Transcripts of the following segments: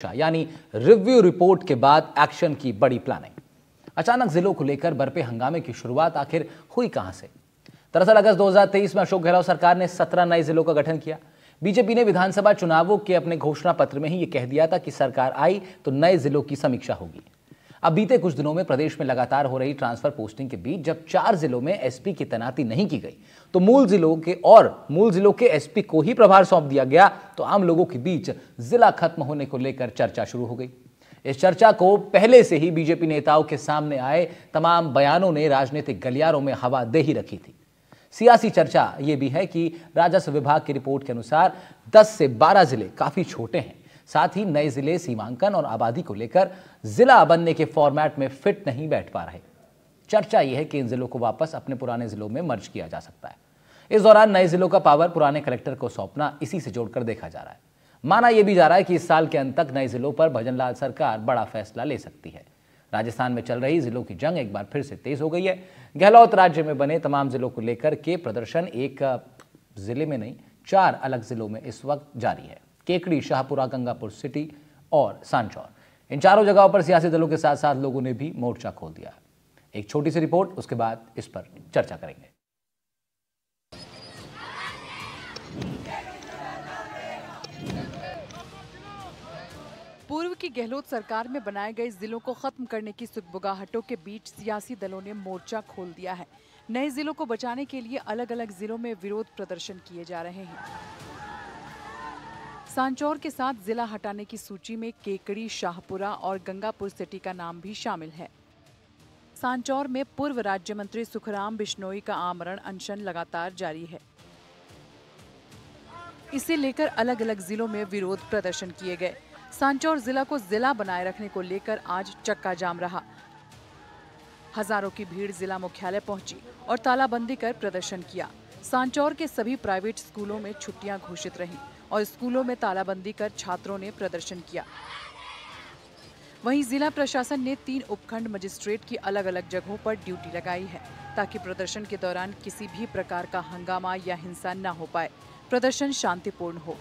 यानी review report के बाद एक्शन की बड़ी प्लानिंग। अचानक जिलों को लेकर बरपे हंगामे की शुरुआत आखिर हुई कहां से? दरअसल अगस्त 2023 में अशोक गहलोत सरकार ने 17 नए जिलों का गठन किया। बीजेपी ने विधानसभा चुनावों के अपने घोषणा पत्र में ही यह कह दिया था कि सरकार आई तो नए जिलों की समीक्षा होगी। अब बीते कुछ दिनों में प्रदेश में लगातार हो रही ट्रांसफर पोस्टिंग के बीच जब 4 जिलों में एसपी की तैनाती नहीं की गई तो मूल जिलों के एसपी को ही प्रभार सौंप दिया गया, तो आम लोगों के बीच जिला खत्म होने को लेकर चर्चा शुरू हो गई। इस चर्चा को पहले से ही बीजेपी नेताओं के सामने आए तमाम बयानों ने राजनीतिक गलियारों में हवा दे ही रखी थी। सियासी चर्चा यह भी है कि राजस्व विभाग की रिपोर्ट के अनुसार 10 से 12 जिले काफी छोटे हैं। साथ ही नए जिले सीमांकन और आबादी को लेकर जिला बनने के फॉर्मेट में फिट नहीं बैठ पा रहे। चर्चा यह है कि इन जिलों को वापस अपने पुराने जिलों में मर्ज किया जा सकता है। इस दौरान नए जिलों का पावर पुराने कलेक्टर को सौंपना इसी से जोड़कर देखा जा रहा है। माना यह भी जा रहा है कि इस साल के अंत तक नए जिलों पर भजनलाल सरकार बड़ा फैसला ले सकती है। राजस्थान में चल रही जिलों की जंग एक बार फिर से तेज हो गई है। गहलोत राज्य में बने तमाम जिलों को लेकर के प्रदर्शन एक जिले में नहीं 4 अलग जिलों में इस वक्त जारी है। केकड़ी, शाहपुरा, गंगापुर सिटी और सांचौर, इन चारों जगहों पर सियासी दलों के साथ साथ लोगों ने भी मोर्चा खोल दिया है। एक छोटी सी रिपोर्ट, उसके बाद इस पर चर्चा करेंगे। पूर्व की गहलोत सरकार में बनाए गए जिलों को खत्म करने की सुगबुगाहटों के बीच सियासी दलों ने मोर्चा खोल दिया है। नए जिलों को बचाने के लिए अलग अलग जिलों में विरोध प्रदर्शन किए जा रहे हैं। सांचौर के साथ जिला हटाने की सूची में केकड़ी, शाहपुरा और गंगापुर सिटी का नाम भी शामिल है। सांचौर में पूर्व राज्य मंत्री सुखराम बिश्नोई का आमरण अनशन लगातार जारी है। इसे लेकर अलग अलग जिलों में विरोध प्रदर्शन किए गए। सांचौर जिला को जिला बनाए रखने को लेकर आज चक्का जाम रहा। हजारों की भीड़ जिला मुख्यालय पहुंची और तालाबंदी कर प्रदर्शन किया। सांचौर के सभी प्राइवेट स्कूलों में छुट्टियां घोषित रहीं और स्कूलों में तालाबंदी कर छात्रों ने प्रदर्शन किया। वहीं जिला प्रशासन ने 3 उपखंड मजिस्ट्रेट की अलग अलग जगहों पर ड्यूटी लगाई है ताकि प्रदर्शन के दौरान किसी भी प्रकार का हंगामा या हिंसा न हो पाए, प्रदर्शन शांतिपूर्ण हो।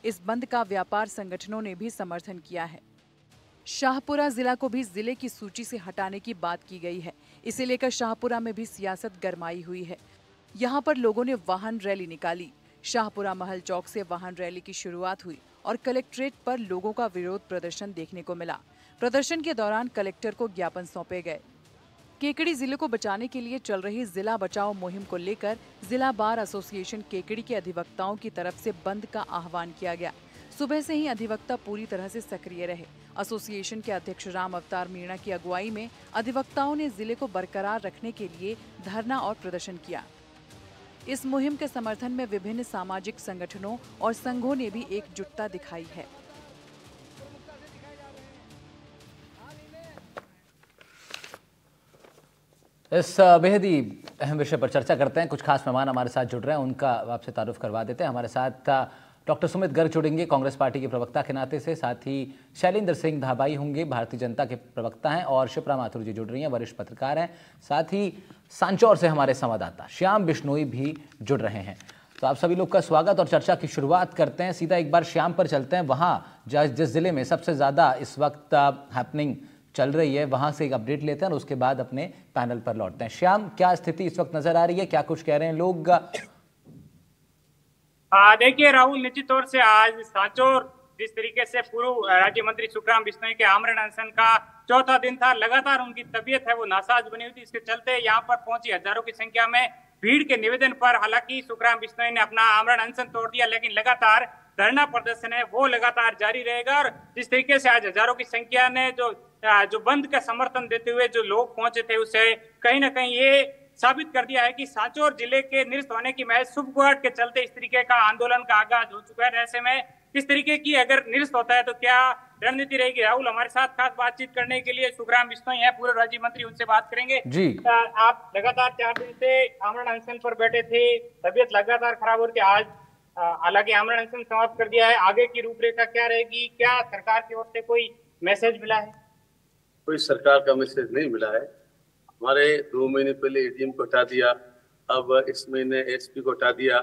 इस बंद का व्यापार संगठनों ने भी समर्थन किया है। शाहपुरा जिला को भी जिले की सूची से हटाने की बात की गई है। इसे लेकर शाहपुरा में भी सियासत गरमाई हुई है। यहाँ पर लोगों ने वाहन रैली निकाली। शाहपुरा महल चौक से वाहन रैली की शुरुआत हुई और कलेक्ट्रेट पर लोगों का विरोध प्रदर्शन देखने को मिला। प्रदर्शन के दौरान कलेक्टर को ज्ञापन सौंपे गए। केकड़ी जिले को बचाने के लिए चल रही जिला बचाओ मुहिम को लेकर जिला बार एसोसिएशन केकड़ी के अधिवक्ताओं की तरफ से बंद का आह्वान किया गया। सुबह से ही अधिवक्ता पूरी तरह से सक्रिय रहे। एसोसिएशन के अध्यक्ष राम अवतार मीणा की अगुवाई में अधिवक्ताओं ने जिले को बरकरार रखने के लिए धरना और प्रदर्शन किया। इस मुहिम के समर्थन में विभिन्न सामाजिक संगठनों और संघों ने भी एकजुटता दिखाई है। इस बेहद ही अहम विषय पर चर्चा करते हैं। कुछ खास मेहमान हमारे साथ जुड़ रहे हैं, उनका आपसे तारुफ करवा देते हैं। हमारे साथ डॉक्टर सुमित गर्ग जुड़ेंगे कांग्रेस पार्टी के प्रवक्ता के नाते से, साथ ही शैलेंद्र सिंह धाबाई होंगे, भारतीय जनता के प्रवक्ता हैं, और शिप्रा माथुर जी जुड़ रही हैं, वरिष्ठ पत्रकार हैं। साथ ही सांचौर से हमारे संवाददाता श्याम बिश्नोई भी जुड़ रहे हैं। तो आप सभी लोग का स्वागत और चर्चा की शुरुआत करते हैं। सीधा एक बार श्याम पर चलते हैं। वहाँ जिस जिले में सबसे ज़्यादा इस वक्त हैपनिंग चल रही है वहाँ से एक अपडेट लेते हैं और उसके बाद अपने पैनल पर लौटते हैं। श्याम, क्या स्थिति इस वक्त नजर आ रही है, क्या कुछ कह रहे हैं लोग? देखिए राहुल, निश्चित तौर से आज सांचौर जिस तरीके से पूर्व राज्य मंत्री सुखराम बिश्नोई के आमरण अनशन का 4था दिन था, लगातार उनकी तबीयत है वो नासाज बनी हुई थी। इसके चलते यहाँ पर पहुंची हजारों की संख्या में भीड़ के निवेदन पर हालांकि सुखराम बिश्नोई ने अपना आमरण अनशन तोड़ दिया, लेकिन लगातार धरना प्रदर्शन है वो लगातार जारी रहेगा। और जिस तरीके से आज हजारों की संख्या ने जो बंद का समर्थन देते हुए जो लोग पहुंचे थे, उसे कहीं ना कहीं ये साबित कर दिया है कि सांचौर जिले के निरस्त होने की महज सुगबुगाहट के चलते इस तरीके का आंदोलन का आगाज हो चुका है। ऐसे में इस तरीके की अगर निरस्त होता है तो क्या रणनीति रहेगी? राहुल, हमारे साथ खास बातचीत करने के लिए सुखराम बिश्नोई है, पूर्व राज्य मंत्री, उनसे बात करेंगे जी। आप लगातार 4 दिन से आमरण अनशन पर बैठे थे, तबियत लगातार खराब हो रही थी, आज हालांकि आमरण अनशन समाप्त कर दिया है। आगे की रूपरेखा क्या रहेगी? क्या सरकार की ओर से कोई मैसेज मिला है? कोई सरकार का मैसेज नहीं मिला है। हमारे 2 महीने पहले एडीएम को हटा दिया, अब इस महीने एसपी को हटा दिया।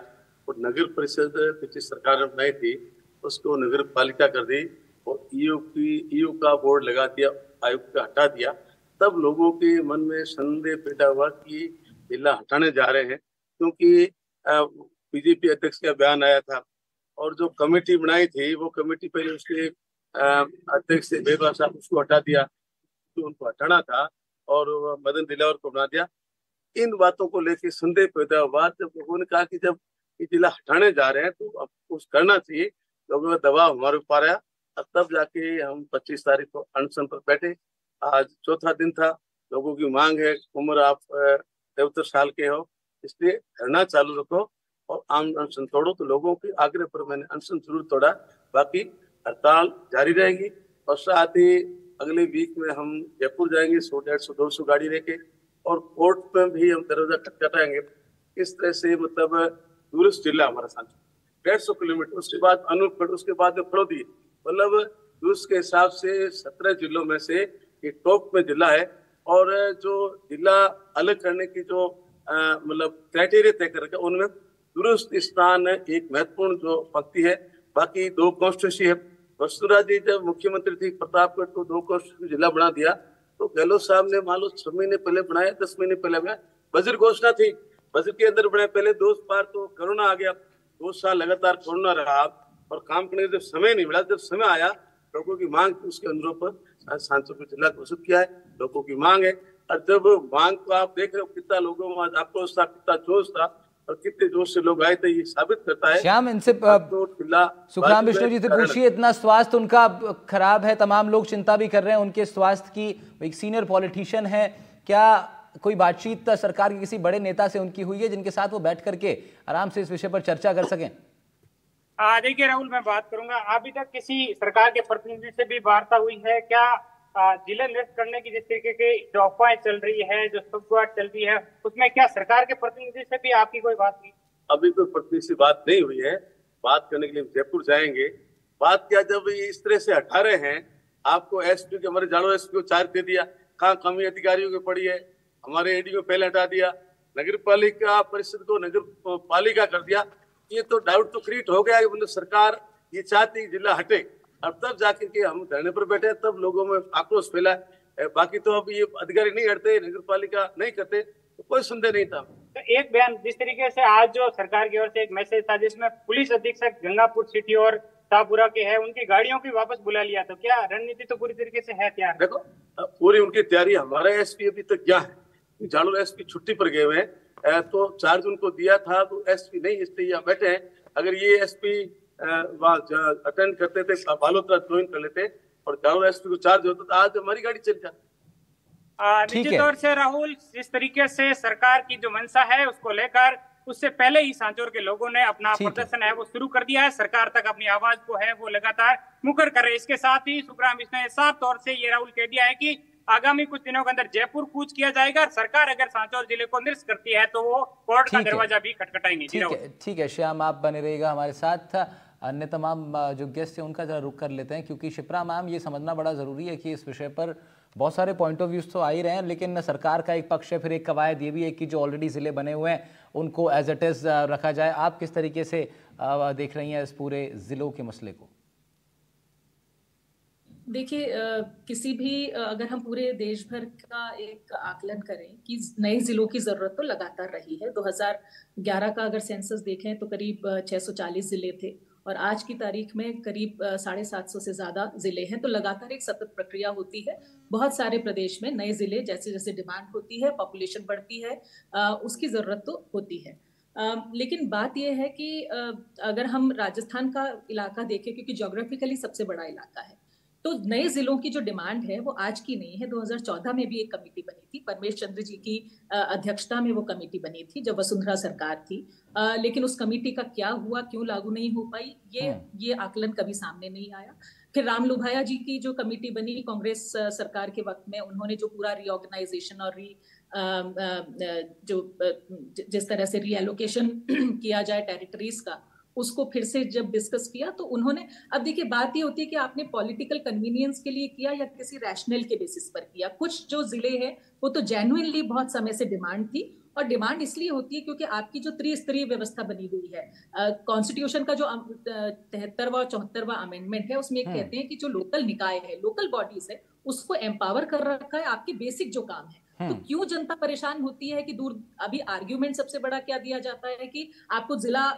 और नगर परिषद पिछली सरकार ने बनाई थी उसको नगर पालिका कर दी और ईओ का बोर्ड लगा दिया, आयुक्त का हटा दिया। तब लोगों के मन में संदेह पैदा हुआ कि जिला हटाने जा रहे हैं, क्योंकि बीजेपी अध्यक्ष का बयान आया था और जो कमेटी बनाई थी वो कमेटी पहले उसके अध्यक्ष से बेबा साहब उसको हटा दिया, तो उनको हटाना था और मदन दिलावर को बना दिया। इन बातों को लेकर संदेह पैदा हुआ। जब लोगों ने कहा कि जब ये जिला हटाने जा रहे हैं तो अब कुछ करना चाहिए, लोगों का दबाव हमारे ऊपर आया और तब जाके हम 25 तारीख को अनशन पर बैठे। आज चौथा दिन था। लोगों की मांग है, उम्र आप 73 साल के हो, इसलिए धरना चालू रखो और आम अनशन तोड़ो। तो लोगों के आग्रह पर मैंने अनशन जरूर तोड़ा, बाकी हड़ताल जारी रहेगी। और साथ ही अगले वीक में हम जयपुर जाएंगे 100, 150, 200 गाड़ी लेके और कोर्ट में भी हम दरवाजा खटखटाएंगे। इस तरह से मतलब दूरस्थ जिला हमारा सांचौर 150 किलोमीटर, उसके बाद अनूपगढ़, उसके बाद में फलोदी, मतलब दूरस्थ के हिसाब से 17 जिलों में से ये टॉप में जिला है। और जो जिला अलग करने की जो मतलब क्राइटेरिया तय करके उनमें दूरस्थ स्थान एक महत्वपूर्ण जो पंक्ति है। बाकी 2 कॉन्स्टिट्यूंसी है। वसुंधरा जी जब मुख्यमंत्री थी प्रतापगढ़ को 2 कॉन्स्टिट्यूंसी जिला बना दिया, तो गहलोत साहब ने मान लो 6 महीने पहले बनाया, 10 महीने पहले बनाया। बजट घोषणा थी, बजट के अंदर बनाया। पहले 2 बार तो कोरोना आ गया, 2 साल लगातार कोरोना रहा और काम करने का जब समय नहीं मिला, जब समय आया लोगों की मांग थी, उसके अनुरूप पर सांसद को जिला घोषित किया है। लोगों की मांग है और जब मांग को आप देख रहे हो कितना लोगों में आज आक्रोश था, कितना जोश था और कितने जोश से लोग आए थे, ये साबित करता है। श्याम, इनसे सुखराम विष्णु जी से पूछिए, इतना स्वास्थ्य उनका खराब है, तमाम लोग चिंता भी कर रहे हैं उनके स्वास्थ्य की। एक सीनियर पॉलिटिशियन है, क्या कोई बातचीत सरकार के किसी बड़े नेता से उनकी हुई है जिनके साथ वो बैठ करके आराम से इस विषय पर चर्चा कर सकें? देखिए राहुल, मैं बात करूंगा, अभी तक किसी सरकार के प्रतिनिधि से भी वार्ता हुई है क्या? जिला निरस्त करने की जिस तरीके की जो अफवाहें चल रही है, जो सुगबुगाहट चल रही है, उसमें क्या सरकार के प्रतिनिधि से भी आपकी कोई बात हुई? अभी कोई प्रतिनिधि से बात नहीं हुई है। बात करने के लिए जयपुर जाएंगे। बात क्या, जब इस तरह से हटा रहे हैं, आपको एसपी के, हमारे जाड़ो एसपी को चार्ज दे दिया, कहाँ कमी अधिकारियों की पड़ी है, हमारे एडी को पहले हटा दिया, नगर पालिका परिषद को नगर पालिका कर दिया। ये तो डाउट तो क्रिएट हो गया, मतलब सरकार ये चाहती जिला हटे। अब तब जाकर के हम धरने पर बैठे, तब लोगों में आक्रोश फैला है। बाकी तो अब ये अधिकारी नहीं हटते, नगर पालिका नहीं करते, तो कोई संदेह नहीं था। तो एक बयान जिस तरीके से आज जो सरकार की ओर से एक मैसेज था जिसमें पुलिस अधीक्षक गंगापुर सिटी और शाहपुरा के हैं, उनकी गाड़ियों की वापस बुला लिया, तो क्या रणनीति तो पूरी तरीके से है तैयार? देखो, पूरी उनकी तैयारी। हमारा एसपी अभी तक क्या है, झाड़ू एसपी छुट्टी पर गए हुए हैं, तो चार्ज उनको दिया था तो एसपी नहीं, इसलिए यहाँ बैठे हैं। अगर ये एसपी अटेंड करते थे, बालोतरा ज्वाइन कर लेते और झाड़ू एसपी को चार्ज होता तो आज हमारी गाड़ी चल जाती। निश्चित तौर से राहुल, जिस तरीके से सरकार की जो मंशा है उसको लेकर उससे पहले ही सांचौर के लोगों ने अपना प्रदर्शन है वो शुरू कर दिया है। सरकार तक अपनी आवाज को है वो लगातार मुखर कर रहे हैं। इसके साथ ही सुखराम विष्णु ने साफ तौर से ये राहुल कह दिया है कि आगामी कुछ दिनों के अंदर जयपुर कूच किया जाएगा। सरकार अगर सांचौर जिले को निरस्त करती है तो वो कोर्ट का दरवाजा भी खटखटाएंगे। ठीक है श्याम, आप बने रहिएगा हमारे साथ। अन्य तमाम जो गेस्ट हैं उनका जरा रुक कर लेते हैं, क्योंकि शिप्रा मैम, ये समझना बड़ा ज़रूरी है कि इस विषय पर बहुत सारे पॉइंट ऑफ व्यूज तो आ ही रहे हैं, लेकिन सरकार का एक पक्ष है, फिर एक कवायद ये भी है कि जो ऑलरेडी ज़िले बने हुए हैं उनको एज इट इज़ रखा जाए। आप किस तरीके से देख रही हैं इस पूरे ज़िलों के मसले को? देखिए, किसी भी अगर हम पूरे देश भर का एक आकलन करें कि नए जिलों की जरूरत तो लगातार रही है। 2011 का अगर सेंसस देखें तो करीब 640 जिले थे और आज की तारीख में करीब 750 से ज्यादा जिले हैं। तो लगातार एक सतत प्रक्रिया होती है। बहुत सारे प्रदेश में नए जिले, जैसे जैसे डिमांड होती है, पॉपुलेशन बढ़ती है, उसकी जरूरत तो होती है। लेकिन बात यह है कि अगर हम राजस्थान का इलाका देखें, क्योंकि ज्योग्राफिकली सबसे बड़ा इलाका है, तो नए जिलों की जो डिमांड है वो आज की नहीं है। 2014 में भी एक कमेटी बनी थी, परमेश चंद्र जी की अध्यक्षता में वो कमेटी बनी थी जब वसुंधरा सरकार थी। लेकिन उस कमेटी का क्या हुआ, क्यों लागू नहीं हो पाई, ये आकलन कभी सामने नहीं आया। फिर राम लुभाया जी की जो कमेटी बनी कांग्रेस सरकार के वक्त में, उन्होंने जो पूरा रीऑर्गेनाइजेशन और जिस तरह से रीएलोकेशन किया जाए टेरिटरीज का, उसको फिर से जब डिस्कस किया तो उन्होंने, अब देखिए बात ये होती है कि आपने पॉलिटिकल कन्वीनियंस के लिए किया या किसी रैशनल के बेसिस पर किया। कुछ जो जिले हैं वो तो जेन्युइनली बहुत समय से डिमांड थी और डिमांड इसलिए होती है क्योंकि आपकी जो त्रिस्तरीय व्यवस्था बनी हुई है, कॉन्स्टिट्यूशन का जो 73वां और 74वां अमेंडमेंट है, उसमें कहते हैं कि जो लोकल निकाय है, लोकल बॉडीज है, उसको एम्पावर कर रखा है आपके बेसिक जो काम है। तो क्यों जनता परेशान होती है कि दूर, अभी आर्ग्यूमेंट सबसे बड़ा क्या दिया जाता है कि आपको जिला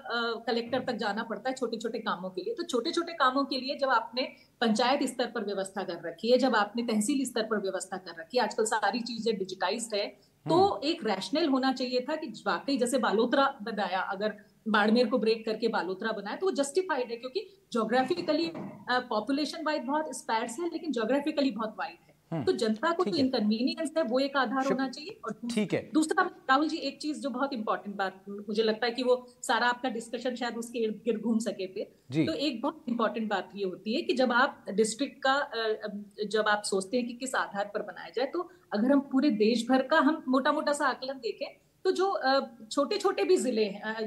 कलेक्टर तक जाना पड़ता है छोटे छोटे कामों के लिए। तो छोटे छोटे कामों के लिए जब आपने पंचायत स्तर पर व्यवस्था कर रखी है, जब आपने तहसील स्तर पर व्यवस्था कर रखी है, आजकल सारी चीजें डिजिटाइज्ड है, तो एक रैशनल होना चाहिए था कि वाकई जैसे बालोतरा बनाया, अगर बाड़मेर को ब्रेक करके बालोतरा बनाया तो वो जस्टिफाइड है क्योंकि ज्योग्राफिकली पॉपुलेशन वाइज बहुत स्पैर्स है, लेकिन ज्योग्राफिकली बहुत वाइड है। तो जनता को जो इनकन्वीनियंस है वो एक आधार होना चाहिए। और ठीक है, दूसरा राहुल जी, एक चीज जो बहुत इंपॉर्टेंट बात मुझे लगता है कि वो सारा आपका डिस्कशन शायद उसके इर्द गिर्द घूम सके थे, तो एक बहुत इंपॉर्टेंट बात ये होती है कि जब आप डिस्ट्रिक्ट का जब आप सोचते हैं कि किस आधार पर बनाया जाए, तो अगर हम पूरे देश भर का हम मोटा मोटा सा आकलन देखें तो जो छोटे छोटे भी जिले हैं,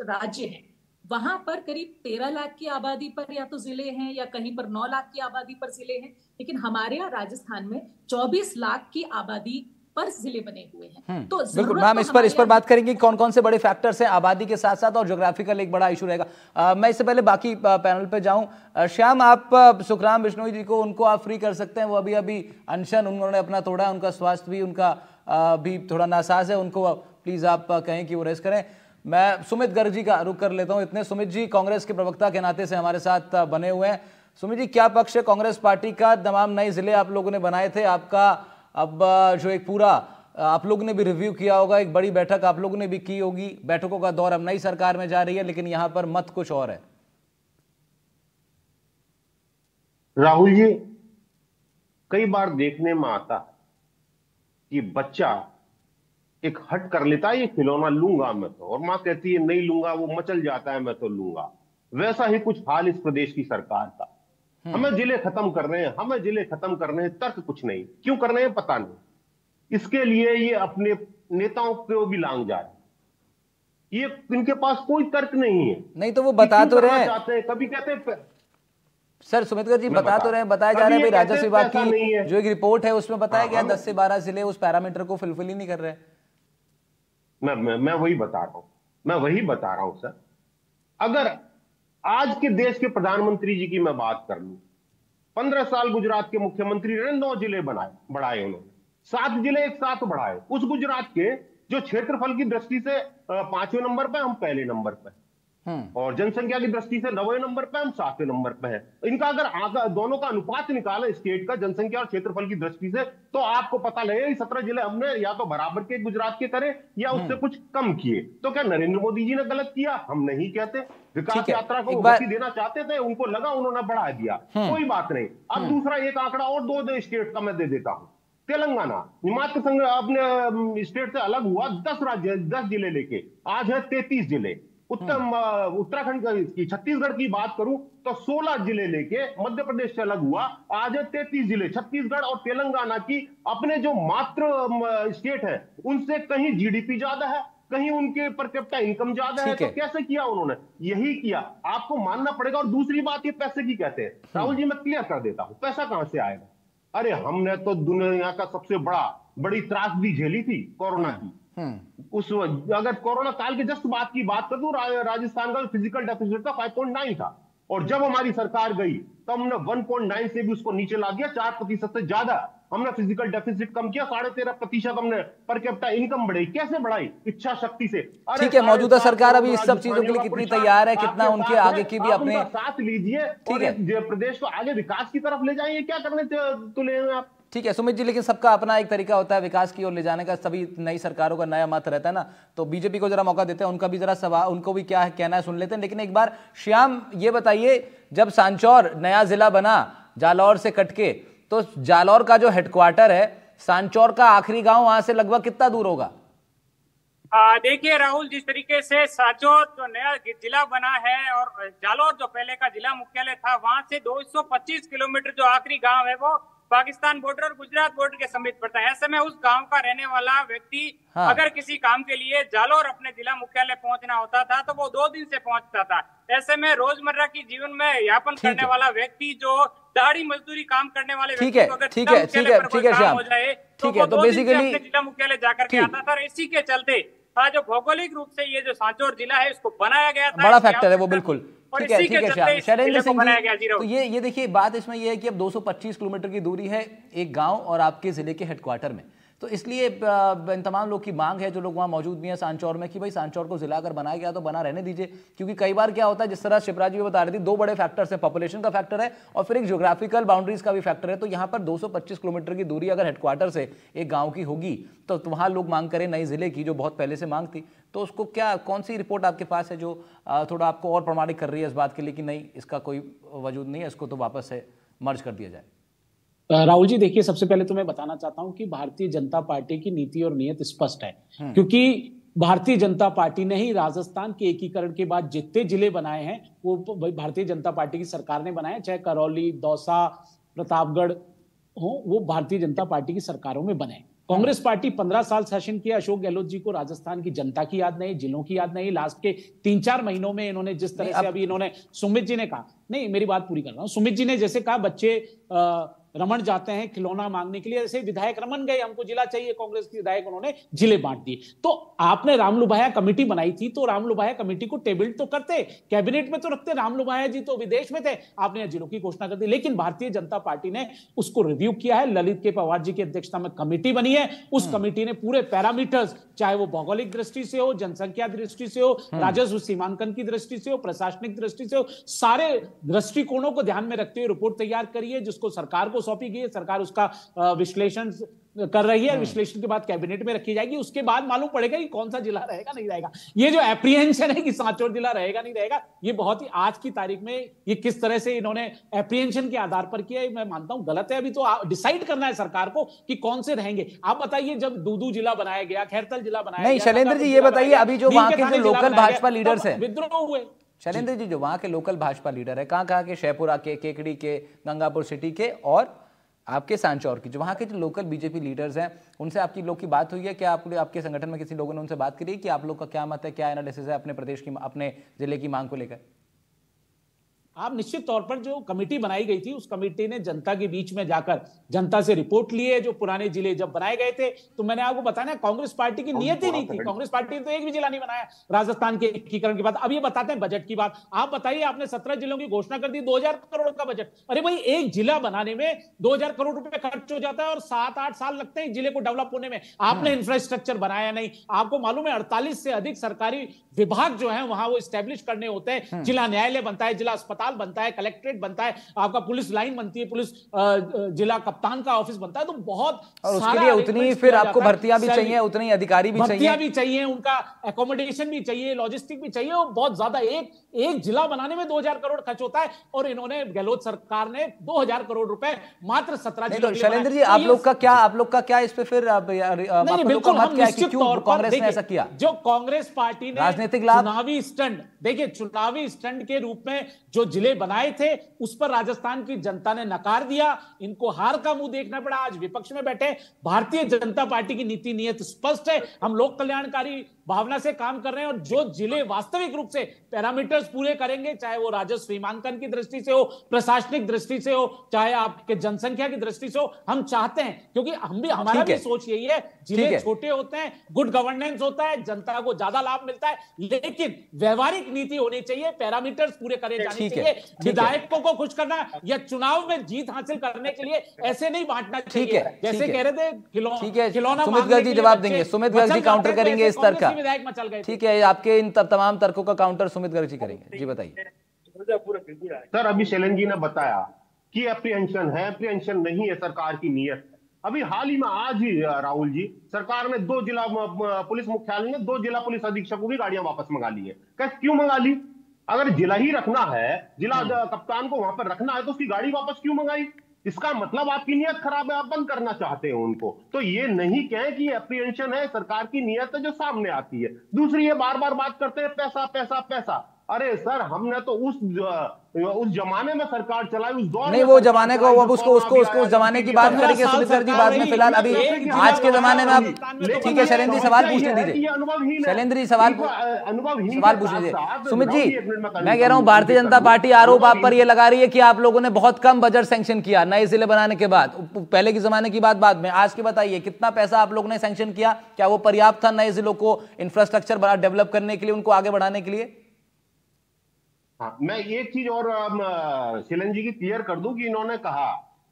राज्य हैं, वहां पर करीब 13 लाख की आबादी पर या तो जिले हैं या कहीं पर 9 लाख की आबादी पर जिले हैं, लेकिन हमारे यहाँ राजस्थान में 24 लाख की आबादी पर जिले बने हुए हैं। तो बिल्कुल मैम, इस पर बात करेंगे कौन कौन से बड़े फैक्टर्स हैं आबादी के साथ साथ, और ज्योग्राफिकल एक बड़ा इशू रहेगा। मैं इससे पहले बाकी पैनल पे जाऊं, श्याम, आप सुखराम बिश्नोई जी को, उनको आप फ्री कर सकते हैं, वो अभी अनशन उन्होंने अपना तोड़ा है, उनका स्वास्थ्य भी उनका भी थोड़ा नासाज है, उनको प्लीज आप कहें कि वो रेस्ट करें। मैं सुमित गर्ग जी का रुख कर लेता हूं। इतने सुमित जी कांग्रेस के प्रवक्ता के नाते से हमारे साथ बने हुए हैं। सुमित जी, क्या पक्ष है कांग्रेस पार्टी का? तमाम नए जिले आप लोगों ने बनाए थे, आपका अब जो एक पूरा आप लोगों ने भी रिव्यू किया होगा, एक बड़ी बैठक आप लोगों ने भी की होगी, बैठकों का दौर अब नई सरकार में जा रही है, लेकिन यहां पर मत कुछ और है। राहुल जी, कई बार देखने में आता कि बच्चा एक हट कर लेता है, ये खिलौना लूंगा मैं तो, और मां कहती है नहीं लूंगा, वो मचल जाता है मैं तो लूंगा। वैसा ही कुछ हाल इस प्रदेश की सरकार का। हमें जिले खत्म कर रहे हैं, हमें जिले खत्म कर रहे हैं, तर्क कुछ नहीं, क्यों कर रहे हैं पता नहीं। इसके लिए ये अपने नेताओं को भी लांग जा रहे हैं, ये इनके पास कोई तर्क नहीं है। नहीं तो वो बता तो रहे हैं, कभी कहते हैं सर, सुमित जी बता तो रहे हैं, बताया जा रहा है राजस्व विभाग की जो एक रिपोर्ट है उसमें बताया गया 10 से 12 जिले उस पैरामीटर को फुलफिल ही नहीं कर रहे। मैं वही बता रहा हूं सर। अगर आज के देश के प्रधानमंत्री जी की मैं बात कर लूं, 15 साल गुजरात के मुख्यमंत्री रहे, 9 जिले बढ़ाए उन्होंने, 7 जिले एक साथ बढ़ाए। उस गुजरात के जो क्षेत्रफल की दृष्टि से 5वें नंबर पे, हम पहले नंबर पे, और जनसंख्या की दृष्टि से 9वें नंबर पे, हम 7वें नंबर पे हैं। इनका अगर दोनों का अनुपात निकाले स्टेट का जनसंख्या और क्षेत्रफल की दृष्टि से, तो आपको पता लगेगा 17 जिले हमने या तो बराबर के गुजरात के करे या उससे कुछ कम किए। तो क्या नरेंद्र मोदी जी ने गलत किया? हम नहीं कहते। विकास यात्रा को गति देना चाहते थे, उनको लगा, उन्होंने बढ़ा दिया, कोई बात नहीं। अब दूसरा एक आंकड़ा और 2 स्टेट का मैं दे देता हूं। तेलंगाना मात्र संघ अपने स्टेट से अलग हुआ, 10 जिले लेके आज है 33 जिले। उत्तराखंड की, छत्तीसगढ़ की बात करूं तो 16 जिले लेके मध्य प्रदेश से अलग हुआ, आज है 33 जिले। छत्तीसगढ़ और तेलंगाना की अपने जो मात्र स्टेट है उनसे कहीं जीडीपी ज्यादा है, कहीं उनके पर कैपिटा इनकम ज्यादा है। तो कैसे किया उन्होंने? यही किया, आपको मानना पड़ेगा। और दूसरी बात, ये पैसे की कहते हैं, राहुल जी मैं क्लियर कर देता हूं, पैसा कहां से आएगा? अरे हमने तो दुनिया का सबसे बड़ी त्रासदी झेली थी कोरोना की। उस अगर कोरोना काल के जस्ट की बात कर दूं, राजस्थान का फिजिकल डेफिसिट था 5.9 था, और जब हमारी सरकार गई तो हमने 1.9 से भी उसको नीचे ला दिया, 4% से ज्यादा हमने फिजिकल डेफिसिट कम किया, 13.5% हमने पर कैपिटा इनकम बढ़ाई। कैसे बढ़ाई? इच्छा शक्ति से। ठीक है, मौजूदा सरकार अभी इस सब चीजों के लिए कितनी तैयार है, कितना उनके आगे की भी अपने साथ लीजिए, ठीक है, प्रदेश को आगे विकास की तरफ ले जाइए। क्या करने तुले हैं आप? ठीक है सुमित जी, लेकिन सबका अपना एक तरीका होता है विकास की ओर ले जाने का, सभी नई सरकारों का नया मत रहता है ना, तो बीजेपी को जरा मौका देते हैं, उनका भी जरा सवाल, उनको भी क्या है कहना है सुन लेते हैं। लेकिन एक बार श्याम ये बताइए, जब सांचौर नया जिला बना जालौर से कटके, तो जालौर का जो हेडक्वार्टर है, सांचौर का आखिरी गांव वहां से लगभग कितना दूर होगा? देखिए राहुल, जिस तरीके से सांचौर जो नया जिला बना है और जालौर जो पहले का जिला मुख्यालय था, वहां से 225 किलोमीटर जो आखिरी गांव है वो पाकिस्तान बॉर्डर और गुजरात बॉर्डर के समीप पड़ता है। ऐसे में उस गांव का रहने वाला व्यक्ति अगर किसी काम के लिए जालौर अपने जिला मुख्यालय पहुंचना होता था तो वो 2 दिन से पहुंचता था। ऐसे में रोजमर्रा की जीवन में यापन करने वाला व्यक्ति, जो दाढ़ी मजदूरी काम करने वाले ठीक है श्याम, ठीक है। तो बेसिकली जिला मुख्यालय जाकर के आता था। इसी के चलते जो भौगोलिक रूप से ये जो सांचौर जिला है इसको बनाया गया था, बड़ा फैक्टर है वो, बिल्कुल ठीक है श्याम। शैलेंद्र सिंह जी, तो ये देखिए बात इसमें ये है कि अब 225 किलोमीटर की दूरी है एक गांव और आपके जिले के हेडक्वार्टर में, तो इसलिए इन तमाम लोग की मांग है, जो लोग वहाँ मौजूद भी हैं सांचौर में, कि भाई सांचौर को जिला अगर बनाया गया तो बना रहने दीजिए। क्योंकि कई बार क्या होता है, जिस तरह शिवराज जी बता रही थी, दो बड़े फैक्टर्स हैं, पॉपुलेशन का फैक्टर है और फिर एक ज्योग्राफिकल बाउंड्रीज का भी फैक्टर है। तो यहाँ पर 225 किलोमीटर की दूरी अगर हेडक्वार्टर से एक गाँव की होगी तो वहाँ लोग मांग करें नए जिले की, जो बहुत पहले से मांग थी, तो उसको क्या, कौन सी रिपोर्ट आपके पास है जो थोड़ा आपको और प्रमाणित कर रही है इस बात के लिए कि नहीं, इसका कोई वजूद नहीं है, इसको तो वापस से मर्ज कर दिया जाए? राहुल जी देखिए, सबसे पहले तो मैं बताना चाहता हूं कि भारतीय जनता पार्टी की नीति और नीयत स्पष्ट है, क्योंकि भारतीय जनता पार्टी ने ही राजस्थान के एकीकरण के बाद जितने जिले बनाए हैं वो भारतीय जनता पार्टी की सरकार ने बनाए, चाहे करौली, दौसा, प्रतापगढ़ हो, वो भारतीय जनता पार्टी की सरकारों में बने। कांग्रेस पार्टी 15 साल शासन किया। अशोक गहलोत जी को राजस्थान की जनता की याद नहीं, जिलों की याद नहीं। लास्ट के 3-4 महीनों में इन्होंने जिस तरह से अभी इन्होंने सुमित जी ने कहा, नहीं मेरी बात पूरी कर रहा हूं, सुमित जी ने जैसे कहा बच्चे रमन जाते हैं खिलौना मांगने के लिए, ऐसे विधायक रमन गए, हमको जिला चाहिए, कांग्रेस के विधायक उन्होंने जिले बांट दिए। तो आपने रामलुभाया कमेटी बनाई थी, तो रामलुभाया कमेटी को टेबल तो करते, कैबिनेट में तो रखते। रामलुभाया जी तो विदेश में थे, आपने जिलों की घोषणा कर दी। लेकिन भारतीय जनता पार्टी ने उसको रिव्यू किया है, ललित के पवार जी की अध्यक्षता में कमेटी बनी है। उस कमेटी ने पूरे पैरामीटर्स, चाहे वो भौगोलिक दृष्टि से हो, जनसंख्या दृष्टि से हो, राजस्व सीमांकन की दृष्टि से हो, प्रशासनिक दृष्टि से हो, सारे दृष्टिकोणों को ध्यान में रखते हुए रिपोर्ट तैयार करी है, जिसको सरकार को सौंपी गई है। सरकार उसका विश्लेषण कर रही है, विश्लेषण के बाद कैबिनेट में रखी जाएगी। उसके बाद मालूम पड़ेगा कि कौन सा जिला रहेगा नहीं रहेगा। ये जो एप्रीहेंशन है कि सांचौर जिला रहेगा नहीं रहेगा, ये बहुत ही आज की तारीख में ये किस तरह से इन्होंने एप्रीहेंशन के आधार पर किया है, मैं मानता हूं गलत है। अभी तो डिसाइड करना है सरकार को कि कौन से रहेंगे। आप बताइए, जब दूदू जिला बनाया गया, खैरतल जिला बनाया गया, नहीं शैलेंद्र जी ये बताइए, अभी जो वहां के जो लोकल भाजपा लीडर्स हैं, विद्रोह हुए, शैलेंद्र जी जो वहां के लोकल भाजपा लीडर है, कहाँ के, शेरपुरा के, केकड़ी के, गंगापुर सिटी के और आपके सांचौर की, जो वहाँ के जो लोकल बीजेपी लीडर्स हैं, उनसे आपकी लोग की बात हुई है क्या? आपके संगठन में किसी लोगों ने उनसे बात करी कि आप लोग का क्या मत है, क्या एनालिसिस है अपने प्रदेश की, अपने जिले की मांग को लेकर? आप निश्चित तौर पर जो कमेटी बनाई गई थी, उस कमेटी ने जनता के बीच में जाकर जनता से रिपोर्ट ली है। जो पुराने जिले जब बनाए गए थे, तो मैंने आपको बताया कांग्रेस पार्टी की नियत ही नहीं थी। कांग्रेस पार्टी ने तो एक भी जिला नहीं बनाया राजस्थान के एकीकरण के बाद। अब ये बताते हैं बजट की बात। आप बताइए, आपने 17 जिलों की घोषणा कर दी, 2000 करोड़ का बजट। अरे भाई, एक जिला बनाने में 2000 करोड़ रुपए खर्च हो जाता है और 7-8 साल लगते हैं जिले को डेवलप होने में। आपने इंफ्रास्ट्रक्चर बनाया नहीं। आपको मालूम है 48 से अधिक सरकारी विभाग जो है वहां वो स्टैब्लिश करने होते हैं। जिला न्यायालय बनता है, जिला अस्पताल बनता है, कलेक्ट्रेट बनता है, आपका पुलिस लाइन बनती है, पुलिस जिला कप्तान का ऑफिस बनता है। तो बहुत, और उसके लिए उतनी फिर आपको भर्तियां भी चाहिए, उतनी अधिकारी भी चाहिए, उनका एकोमोडेशन भी चाहिए, लॉजिस्टिक भी चाहिए। और बहुत ज्यादा एक जिला बनाने में 2000 करोड़ खर्च होता है, और इन्होंने गहलोत सरकार ने 2000 करोड़ रुपए मात्र 17 जिलों। शैलेंद्र जी, आप लोग का क्या इस पे फिर बिल्कुल कांग्रेस ने ऐसा किया? जो कांग्रेस पार्टी ने राजनीतिक लाभ, चुनावी स्टंट, देखिए चुनावी स्टंट के रूप में जो जिले बनाए थे, उस पर राजस्थान की जनता ने नकार दिया। इनको हार का मुंह देखना पड़ा। आज विपक्ष में बैठे। भारतीय जनता पार्टी की नीति नियत स्पष्ट है। हम लोक कल्याणकारी भावना से काम कर रहे हैं, और जो जिले वास्तविक रूप से पैरामीटर्स पूरे करेंगे, चाहे वो राजस्व सीमांकन की दृष्टि से हो, प्रशासनिक दृष्टि से हो, चाहे आपके जनसंख्या की दृष्टि से हो, हम चाहते हैं, क्योंकि हमारा भी सोच यही है। जिले छोटे होते हैं, गुड गवर्नेंस होता है, जनता को ज्यादा लाभ मिलता है, लेकिन व्यवहारिक नीति होनी चाहिए, पैरामीटर्स पूरे करे जाने चाहिए। विधायकों को खुश करना या चुनाव में जीत हासिल करने के लिए ऐसे नहीं बांटना चाहिए। जैसे कह रहे थे खिलौना। सुमित गर्ग जी जवाब देंगे, सुमित गर्ग जी काउंटर करेंगे इस तर्क का। ठीक है, आपके इन तमाम तर्कों का काउंटर सुमित गर्ग जी करेंगे। जी बताइए सर। अभी शैलेंद्र जी ने बताया कि एप्रीहेंशन है, एप्रीहेंशन नहीं है, सरकार की नीयत है। अभी हाल ही में आज ही राहुल जी, सरकार ने 2 जिला पुलिस मुख्यालय ने 2 जिला पुलिस अधीक्षकों की गाड़ियां वापस मंगा ली है। क्यों मंगा ली? अगर जिला ही रखना है, जिला कप्तान को वहां पर रखना है, तो उसकी गाड़ी वापस क्यों मंगाई? इसका मतलब आपकी नीयत खराब है, आप बंद करना चाहते हैं उनको। तो ये नहीं कहें कि एप्रीहेंशन है, सरकार की नीयत है जो सामने आती है। दूसरी, ये बार बार बात करते हैं पैसा पैसा पैसा। अरे सर, हमने तो उस जमाने में सरकार चलाई, उस दौर नहीं, वो जमाने को अब उसको उस जमाने की बात करेंगे सुमित सर जी बाद में। फिलहाल अभी आज के जमाने में आप, ठीक है शैलेंद्र जी सवाल पूछने दीजिए। शैलेंद्र जी सवाल पूछने दीजिए। सुमित जी, मैं कह रहा हूं भारतीय जनता पार्टी आरोप आप पर यह लगा रही है कि आप लोगों ने बहुत कम बजट सैंक्शन किया नए जिले बनाने के बाद। पहले के जमाने की बात बाद में, आज की बताइए कितना पैसा आप लोगों ने सैंक्शन किया? क्या वो पर्याप्त था नए जिलों को इंफ्रास्ट्रक्चर डेवलप करने के लिए, उनको आगे बढ़ाने के लिए? हाँ, मैं एक चीज और शैलेंद्र जी की क्लियर कर दूं कि इन्होंने कहा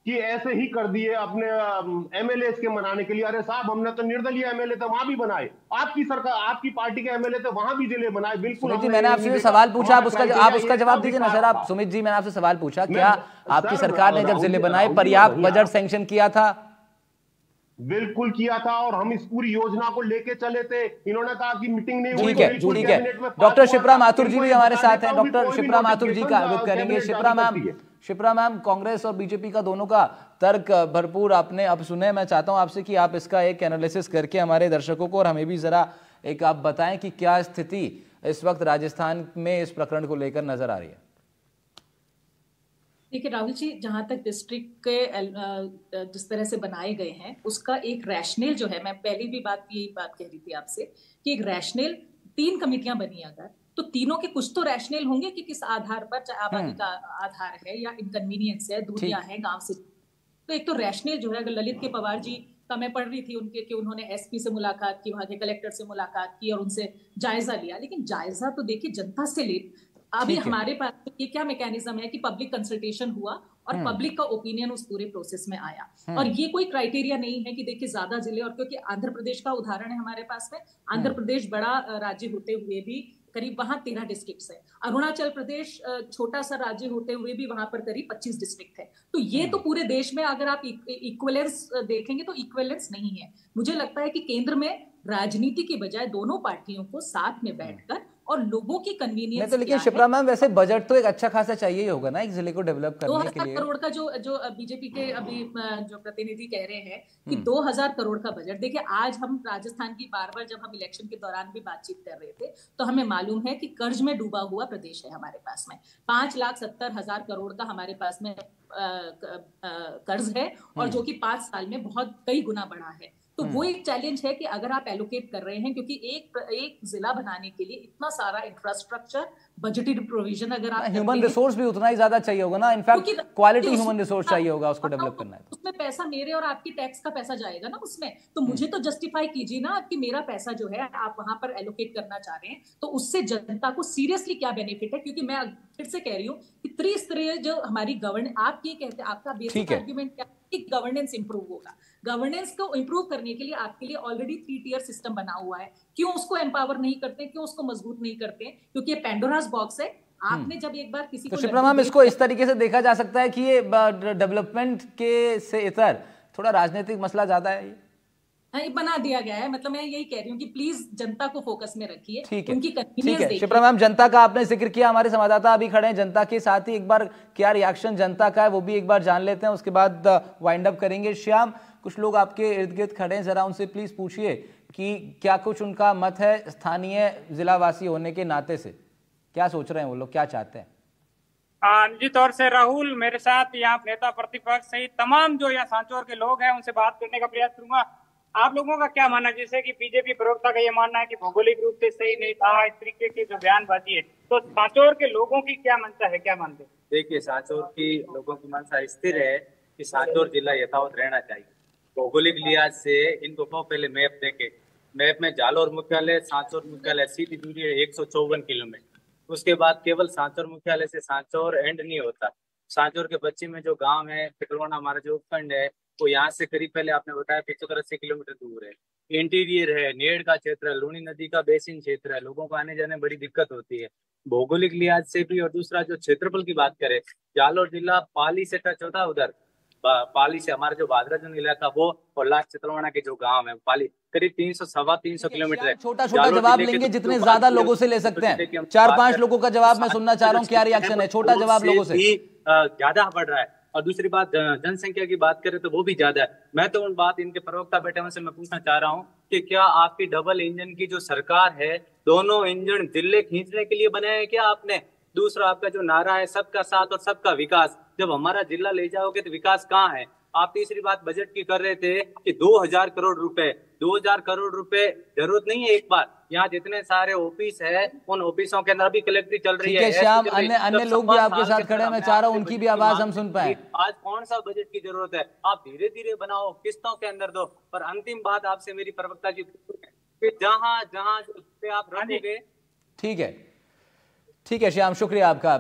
कि ऐसे ही कर दिए अपने एमएलए के मनाने के लिए। अरे साहब, हमने तो निर्दलीय एमएलए थे वहां भी बनाए, आपकी सरकार, आपकी पार्टी के एमएलए थे वहां भी जिले बनाए। बिल्कुल जी, मैंने आपसे सवाल पूछा, आप उसका जवाब दीजिए ना सर। आप सुमित जी, मैंने आपसे सवाल पूछा, क्या आपकी सरकार ने जब जिले बनाए पर्याप्त बजट सैंक्शन किया था? बिल्कुल किया था, और हम इस पूरी योजना को लेके चले थे। इन्होंने कहा कि मीटिंग नहीं हुई। ठीक है। डॉक्टर शिप्रा माथुर जी भी हमारे साथ हैं। डॉक्टर शिप्रा माथुर जी का करेंगे। शिप्रा मैम, कांग्रेस और बीजेपी का दोनों का तर्क भरपूर आपने अब सुने। मैं चाहता हूं आपसे कि आप इसका एक एनालिसिस करके हमारे दर्शकों को और हमें भी जरा एक आप बताएं कि क्या स्थिति इस वक्त राजस्थान में इस प्रकरण को लेकर नजर आ रही है। देखिए राहुल जी, जहां तक डिस्ट्रिक्ट के जिस तरह से बनाए गए हैं उसका एक रैशनल जो है, मैं पहले भी यही बात कह रही थी आपसे कि एक रैशनल 3 कमेटियां बनी अगर, तो तीनों के कुछ तो रैशनल होंगे कि किस आधार पर, चाहे आबादी का आधार है या इनकन्वीनियंस है, दूरियां हैं गांव से। तो एक तो रैशनल जो है, अगर ललित के पवार जी का मैं पढ़ रही थी उनके कि उन्होंने एसपी से मुलाकात की, वहां के कलेक्टर से मुलाकात की और उनसे जायजा लिया, लेकिन जायजा तो देखिए जनता से ले। अभी हमारे पास ये क्या मैकेनिज्म है कि पब्लिक कंसल्टेशन हुआ और पब्लिक का ओपिनियन उस पूरे प्रोसेस में आया। और ये कोई क्राइटेरिया नहीं है कि देखिए ज्यादा जिले, और क्योंकि आंध्र प्रदेश का उदाहरण है हमारे पास में, आंध्र प्रदेश बड़ा राज्य होते हुए भी करीब वहां 13 डिस्ट्रिक्ट है। अरुणाचल प्रदेश छोटा सा राज्य होते हुए भी वहां पर करीब 25 डिस्ट्रिक्ट है। तो ये तो पूरे देश में अगर आप इक्वलेंस देखेंगे तो इक्वलेंस नहीं है। मुझे लगता है कि केंद्र में राजनीति के बजाय दोनों पार्टियों को साथ में बैठकर और लोगों की कन्वीनियंस। तो लेकिन शिप्रा मैम, वैसे बजट तो एक अच्छा खासा चाहिए ही होगा ना एक जिले को डेवलप करने के लिए। 2000 करोड़ का जो बीजेपी के अभी जो प्रतिनिधि कह रहे हैं कि 2000 करोड़ का बजट। देखिए आज हम राजस्थान की बार जब हम इलेक्शन के दौरान भी बातचीत कर रहे थे तो हमें मालूम है कि कर्ज में डूबा हुआ प्रदेश है हमारे पास में। 5,70,000 करोड़ का हमारे पास में कर्ज है, और जो कि 5 साल में बहुत कई गुना बढ़ा है। तो वो एक चैलेंज है कि अगर आप एलोकेट कर रहे हैं, क्योंकि एक जिला बनाने के लिए इतना सारा इंफ्रास्ट्रक्चर, बजटेड प्रोविजन, अगर आप ह्यूमन रिसोर्स भी उतना ही ज्यादा चाहिए होगा ना, इनफैक्ट क्वालिटी ह्यूमन रिसोर्स चाहिए होगा उसको डेवलप करना है। उसमें पैसा मेरे और आपकी टैक्स का पैसा जाएगा ना उसमें, तो मुझे तो जस्टिफाई कीजिए ना कि मेरा पैसा जो है आप वहां पर एलोकेट करना चाह रहे हैं, तो उससे जनता को सीरियसली क्या बेनिफिट है। क्योंकि मैं फिर से कह रही हूँ कि त्रिस्तरीय जो हमारी गवर्नेंस, आप ये कहते हैं, आपका बेसिक आर्ग्यूमेंट क्या कि गवर्नेंस इंप्रूव होगा। गवर्नेंस को इंप्रूव करने के लिए आपके लिए ऑलरेडी 3 टियर सिस्टम बना हुआ है, क्यों उसको एम्पावर नहीं करते, क्यों उसको मजबूत नहीं करते? क्योंकि ये पेंडोरास बॉक्स है। आपने जब एक बार किसी को, शिप्रा मैम, इसको इस तरीके से देखा जा सकता है कि ये डेवलपमेंट के से इतर थोड़ा राजनीतिक मसला ज्यादा है, ये बना दिया गया है। मतलब मैं यही कह रही हूँ कि प्लीज जनता को फोकस में रखिए, उनकी कन्वीनियंस देखिए। शिप्रा मैम, जनता का आपने जिक्र किया, हमारे संवाददाता अभी खड़े हैं जनता के साथ ही। एक बार क्या रिएक्शन जनता का है वो भी एक बार जान लेते हैं, उसके बाद वाइंड अप करेंगे। श्याम, कुछ लोग आपके इर्द गिर्द खड़े हैं, जरा उनसे प्लीज पूछिए कि क्या कुछ उनका मत है स्थानीय जिलावासी होने के नाते से, क्या सोच रहे हैं वो लोग, क्या चाहते हैं? निजी तौर से राहुल, मेरे साथ यहाँ नेता प्रतिपक्ष सहित तमाम जो यहाँ सांचौर के लोग हैं उनसे बात करने का प्रयास करूंगा। आप लोगों का क्या मानना है? जैसे कि बीजेपी प्रवक्ता का ये मानना है कि भौगोलिक रूप से सही नहीं था, इस तरीके की जो बयानबाजी है, तो सांचौर के लोगों की क्या मंशा है, क्या मानते हैं? देखिए, सांचौर की लोगों की मंशा स्थिर है कि सांचौर जिला यथावत रहना चाहिए। भौगोलिक लिहाज से इनको पहले मैप देखे, मैप में जालोर मुख्यालय, सांचौर मुख्यालय सीधी दूरी है 154 किलोमीटर। उसके बाद केवल सांचौर मुख्यालय से सांचौर एंड नहीं होता। सांचौर के पश्चिम में जो गांव है पिटरोना, हमारा जो उपखंड है, वो यहाँ से करीब पहले आपने बताया 75-80 किलोमीटर दूर है। इंटीरियर है, नेड़ का क्षेत्र है, लूनी नदी का बेसिन क्षेत्र है, लोगों को आने जाने में बड़ी दिक्कत होती है भौगोलिक लिहाज से भी। और दूसरा जो क्षेत्रफल की बात करें, जालोर जिला पाली से टच होता है, उधर पाली से हमारा जो भादराजन इलाका वो, और लास्ट चित्रवाना के जो गांव है पाली, करीब 300-325 किलोमीटर है। छोटा छोटा जवाब लेंगे, जितने ज्यादा लोगों से ले सकते हैं। 4-5 लोगों का जवाब मैं सुनना चाह रहा हूँ, क्या रिएक्शन है? छोटा जवाब लोगों से। ज्यादा बढ़ रहा है और दूसरी बात जनसंख्या की बात करें तो वो भी ज्यादा है। मैं तो उन बात इनके प्रवक्ता बैठे हुए से मैं पूछना चाह रहा हूँ कि क्या आपकी डबल इंजन की जो सरकार है, दोनों इंजन जिले खींचने के लिए बनाए हैं क्या आपने? दूसरा आपका जो नारा है सबका साथ और सबका विकास, जब हमारा जिला ले जाओगे तो विकास कहाँ है? आप तीसरी बात बजट की कर रहे थे कि 2000 करोड़ रुपए, 2000 करोड़ रुपए जरूरत नहीं है। एक बार यहाँ जितने सारे ऑफिस है उन ऑफिसों के अंदर भी कलेक्ट्री चल रही है। श्याम, अन्य लोग भी आपके साथ खड़े हैं, मैं चाह रहा हूँ उनकी भी आवाज हम सुन पाए। आज कौन सा बजट की जरूरत है? आप धीरे धीरे बनाओ, किस्तों के अंदर दो। पर अंतिम बात आपसे मेरी प्रवक्ता जी, जहां जहां आप रखोगे। ठीक है श्याम, शुक्रिया आपका।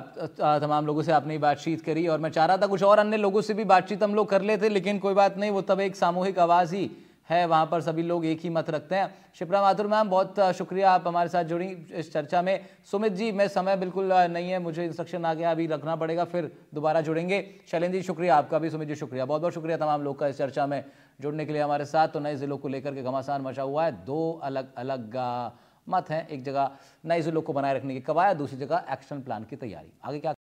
तमाम लोगों से आपने बातचीत करी और मैं चाह रहा था कुछ और अन्य लोगों से भी बातचीत हम लोग कर लेते, लेकिन कोई बात नहीं, वो तब एक सामूहिक आवाज़ ही है, वहाँ पर सभी लोग एक ही मत रखते हैं। शिप्रा माथुर मैम, बहुत शुक्रिया, आप हमारे साथ जुड़ी इस चर्चा में। सुमित जी, मैं समय बिल्कुल नहीं है, मुझे इंस्ट्रक्शन आ गया, अभी रखना पड़ेगा, फिर दोबारा जुड़ेंगे। शैलेंद्र जी शुक्रिया आपका भी, सुमित जी शुक्रिया, बहुत बहुत शुक्रिया तमाम लोग का इस चर्चा में जुड़ने के लिए हमारे साथ। तो नए जिलों को लेकर के घमासान मचा हुआ है, दो अलग अलग मत हैं, एक जगह नए जिलों को बनाए रखने की कवायद, दूसरी जगह एक्शन प्लान की तैयारी। आगे क्या